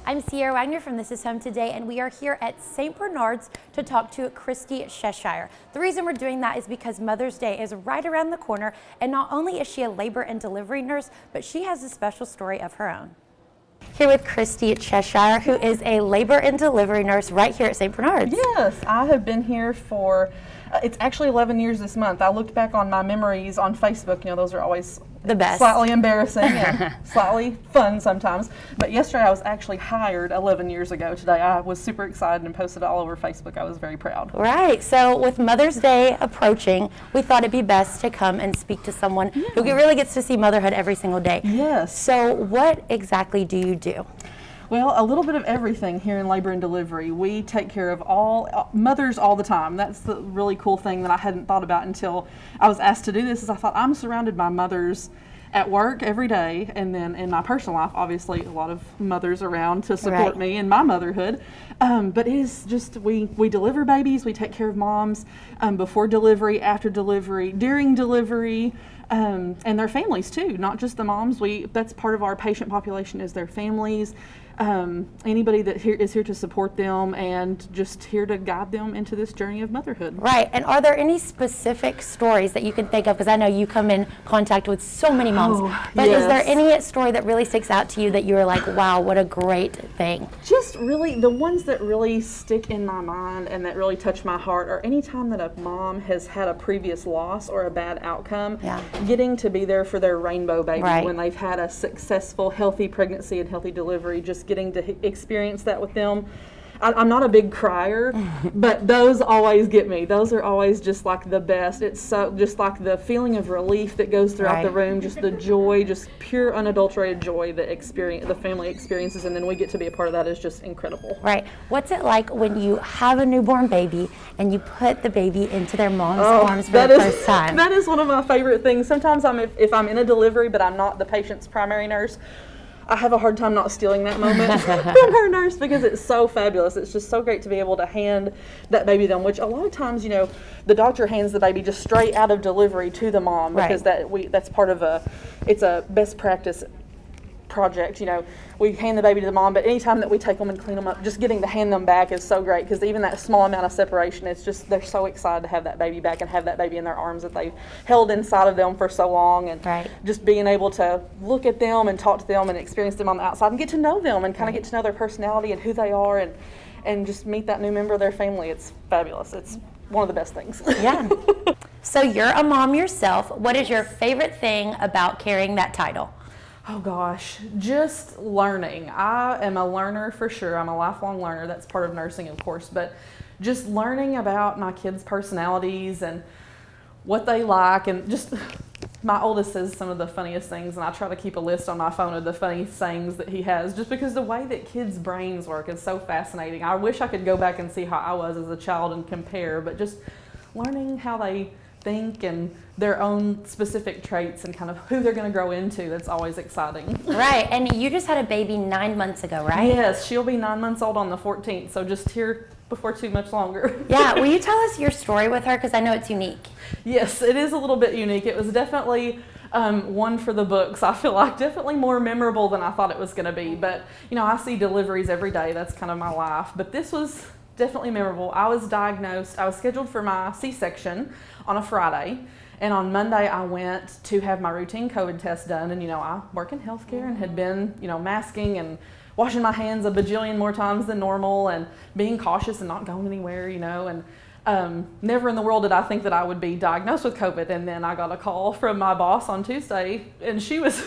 I'm Sierra Wagner from This Is Home Today, and we are here at St. Bernard's to talk to Christy Cheshire. The reason we're doing that is because Mother's Day is right around the corner, and not only is she a labor and delivery nurse, but she has a special story of her own. Here with Christy Cheshire, who is a labor and delivery nurse right here at St. Bernard's. Yes, I have been here for, it's actually 11 years this month. I looked back on my memories on Facebook. You know, those are always the best. Slightly embarrassing and slightly fun sometimes. But yesterday I was actually hired 11 years ago today. I was super excited and posted it all over Facebook. I was very proud. Right. So with Mother's Day approaching, we thought it'd be best to come and speak to someone who really gets to see motherhood every single day. Yes. So what exactly do you do? Well, a little bit of everything here in labor and delivery. We take care of all mothers all the time. That's the really cool thing that I hadn't thought about until I was asked to do this. Is I thought I'm surrounded by mothers at work every day, and then in my personal life, obviously a lot of mothers around to support me in my motherhood. But it is just we deliver babies, we take care of moms before delivery, after delivery, during delivery. And their families too, not just the moms. That's part of our patient population is their families. Anybody that is here to support them and just here to guide them into this journey of motherhood. Right. And are there any specific stories that you can think of? Because I know you come in contact with so many moms. But yes. Is there any story that really sticks out to you that you were like, wow, what a great thing? Just really, the ones that really stick in my mind and that really touch my heart are any time that a mom has had a previous loss or a bad outcome, getting to be there for their rainbow baby when they've had a successful, healthy pregnancy and healthy delivery, just getting to experience that with them. I'm not a big crier, but those always get me. Those are always just like the best. It's so just like the feeling of relief that goes throughout the room, just the joy, just pure unadulterated joy that the family experiences, and then we get to be a part of that is just incredible. Right. What's it like when you have a newborn baby and you put the baby into their mom's arms for the first time? That is one of my favorite things. Sometimes if I'm in a delivery, but I'm not the patient's primary nurse, I have a hard time not stealing that moment from her nurse because it's so fabulous. It's just so great to be able to hand that baby to them, which a lot of times, you know, the doctor hands the baby just straight out of delivery to the mom because that's part of it's a best practice project. You know, we hand the baby to the mom, but anytime that we take them and clean them up, just getting to hand them back is so great because even that small amount of separation, it's just they're so excited to have that baby back and have that baby in their arms that they've held inside of them for so long, and just being able to look at them and talk to them and experience them on the outside and get to know them and kind of get to know their personality and who they are and just meet that new member of their family. It's fabulous. It's one of the best things. Yeah. So you're a mom yourself. What is your favorite thing about carrying that title? Oh gosh, just learning. I am a learner for sure. I'm a lifelong learner. That's part of nursing, of course, but just learning about my kids' personalities and what they like, and just my oldest says some of the funniest things, and I try to keep a list on my phone of the funny sayings that he has, just because the way that kids' brains work is so fascinating. I wish I could go back and see how I was as a child and compare, but just learning how they think and their own specific traits and kind of who they're going to grow into, that's always exciting. Right, and you just had a baby 9 months ago, right? Yes, she'll be 9 months old on the 14th, so just here before too much longer. Yeah, will you tell us your story with her, because I know it's unique. Yes, it is a little bit unique. It was definitely one for the books. I feel like definitely more memorable than I thought it was going to be, but you know, I see deliveries every day. That's kind of my life, but this was definitely memorable. I was scheduled for my C-section on a Friday, and on Monday I went to have my routine COVID test done, and you know, I work in healthcare and had been, you know, masking and washing my hands a bajillion more times than normal and being cautious and not going anywhere, you know, and never in the world did I think that I would be diagnosed with COVID. And then I got a call from my boss on Tuesday, and she was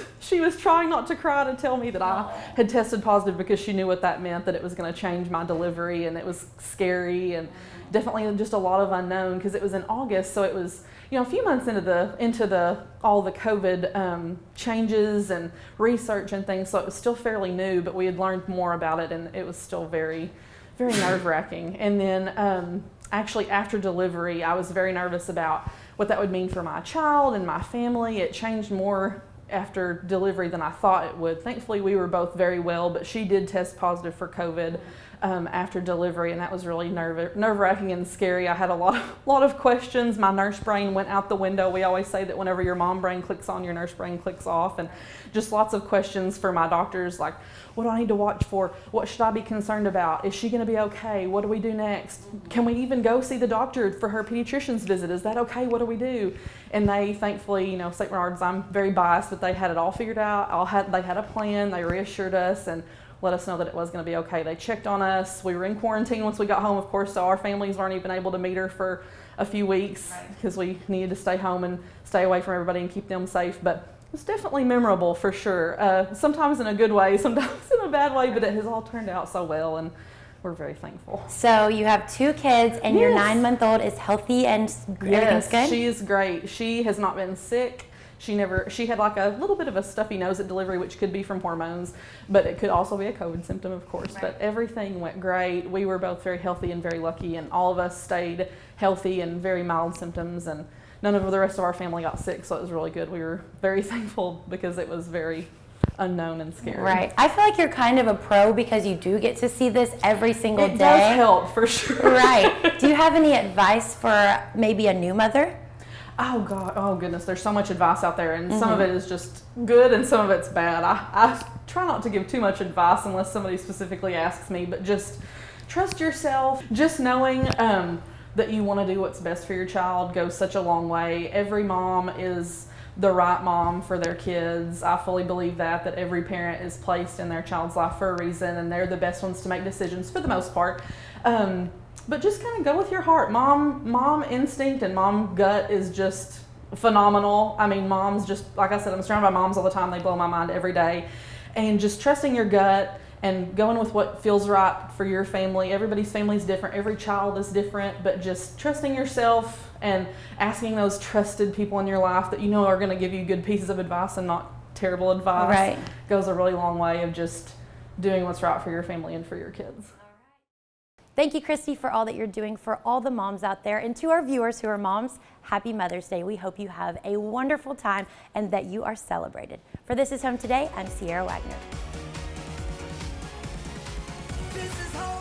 trying not to cry to tell me that I had tested positive, because she knew what that meant, that it was going to change my delivery, and it was scary and definitely just a lot of unknown, because it was in August, so it was, you know, a few months into all the COVID changes and research and things, so it was still fairly new, but we had learned more about it, and it was still very, very nerve-wracking. And then actually after delivery, I was very nervous about what that would mean for my child and my family. It changed more after delivery than I thought it would. Thankfully, we were both very well, but she did test positive for COVID after delivery, and that was really nerve-wracking and scary. I had a lot of questions. My nurse brain went out the window. We always say that whenever your mom brain clicks on, your nurse brain clicks off, and just lots of questions for my doctors, like, what do I need to watch for? What should I be concerned about? Is she going to be okay? What do we do next? Can we even go see the doctor for her pediatrician's visit? Is that okay? What do we do? And they, thankfully, St. Bernard's, I'm very biased, but they had it all figured out. They had a plan. They reassured us and let us know that it was going to be okay. They checked on us. We were in quarantine once we got home, of course, so our families weren't even able to meet her for a few weeks because we needed to stay home and stay away from everybody and keep them safe. But it was definitely memorable for sure. Sometimes in a good way, sometimes in a bad way, but it has all turned out so well, and we're very thankful. So you have 2 kids, and your 9-month-old is healthy and everything's good? Yes, she is great. She has not been sick. She had like a little bit of a stuffy nose at delivery, which could be from hormones, but it could also be a COVID symptom, of course. Right. But everything went great. We were both very healthy and very lucky, and all of us stayed healthy and very mild symptoms, and none of the rest of our family got sick, so it was really good. We were very thankful because it was very unknown and scary. Right. I feel like you're kind of a pro because you do get to see this every single day. It does help, for sure. Right. Do you have any advice for maybe a new mother? Oh God, oh goodness, there's so much advice out there, and some of it is just good and some of it's bad. I try not to give too much advice unless somebody specifically asks me, but just trust yourself. Just knowing that you want to do what's best for your child goes such a long way. Every mom is the right mom for their kids. I fully believe that every parent is placed in their child's life for a reason, and they're the best ones to make decisions for the most part. But just kind of go with your heart. Mom instinct and mom gut is just phenomenal. I mean, moms just, like I said, I'm surrounded by moms all the time. They blow my mind every day. And just trusting your gut and going with what feels right for your family. Everybody's family is different. Every child is different. But just trusting yourself and asking those trusted people in your life that you know are going to give you good pieces of advice and not terrible advice goes a really long way of just doing what's right for your family and for your kids. Thank you, Christy, for all that you're doing for all the moms out there. And to our viewers who are moms, happy Mother's Day. We hope you have a wonderful time and that you are celebrated. For This Is Home Today, I'm Sierra Wagner. This is home.